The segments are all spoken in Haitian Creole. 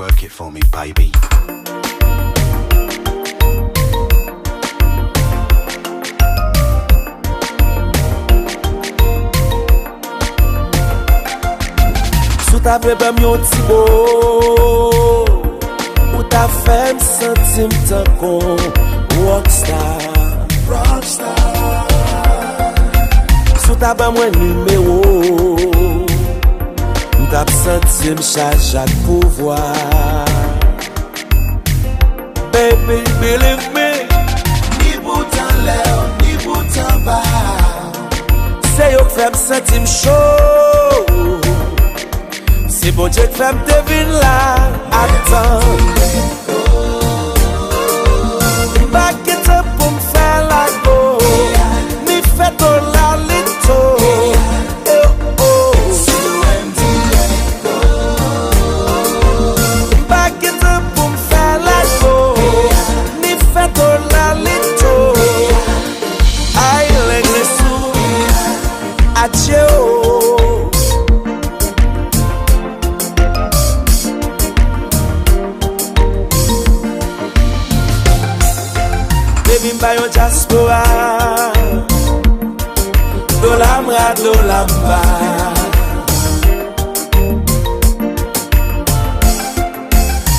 Work it for me, baby. Sou ta bebe yon ti bo, ou ta femme sentim tan kon rockstar. Sou ta ba mwen numéro, m'tap sentim chajak pouvoir. Baby, believe me, ni boutan lè, ni boutan ba. se yo fèm sentim chaud. C'est bon Dieu que femme devine là. Attends. Back it up pour me faire la go. Mi fait ton la lito. Back it up pour me faire la go. Mi fait ton la lito. Aïe les sous. Adieu. Baby, yon diaspora, do l'amra, do l'amba.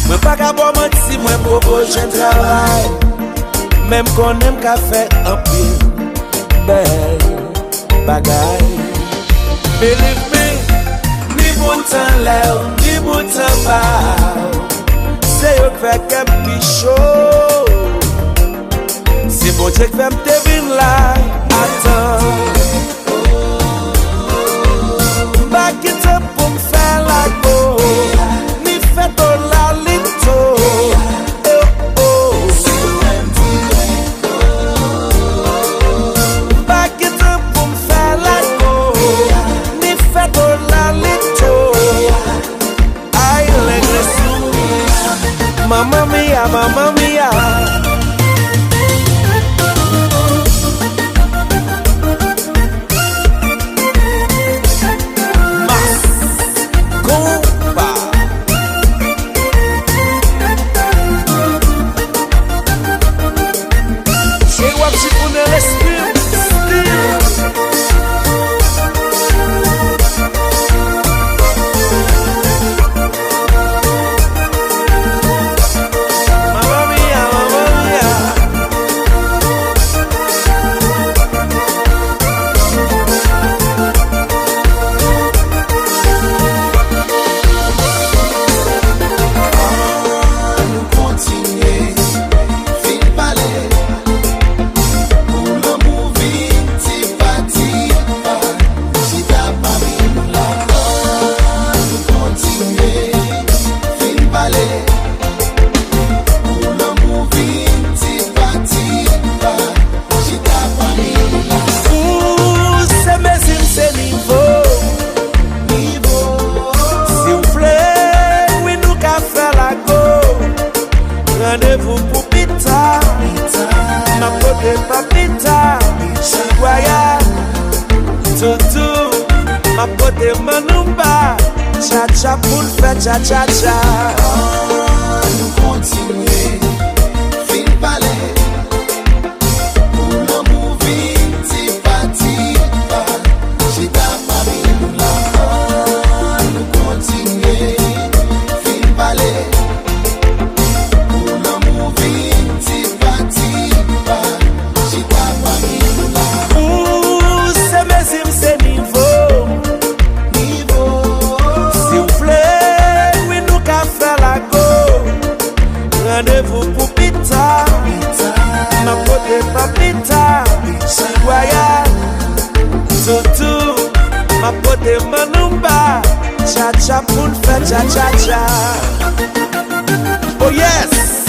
Mwen pa ka bo menti, mwen propose un travail. Même qu'on aime ka fait un pile belle bagay. Believe me, ni boutan lè, ni boutan ba. Se yo fè ke pichot. C'est bon Dieu que fait me devine là. Attends. Back it up pour me faire la go. Ni fait ton la lito. Back it up pour me faire la go. Ni fait ton la lito. Aïe les sous. Mamma mia, mamma mia. Rendez-vous pour pita, ma pote papita, chiguaya, toutou, ma pote manumba, cha cha pour le faire cha cha cha. Nous continuer, fin palais, pour l'amour vite, parti, j'ai ta famille nous là. Nous continuer, fin palais. Rendez-vous pour pita, ma pote papita, chiguaya, toutou, ma pote manumba, cha cha pour le faire cha cha cha. Oh yes.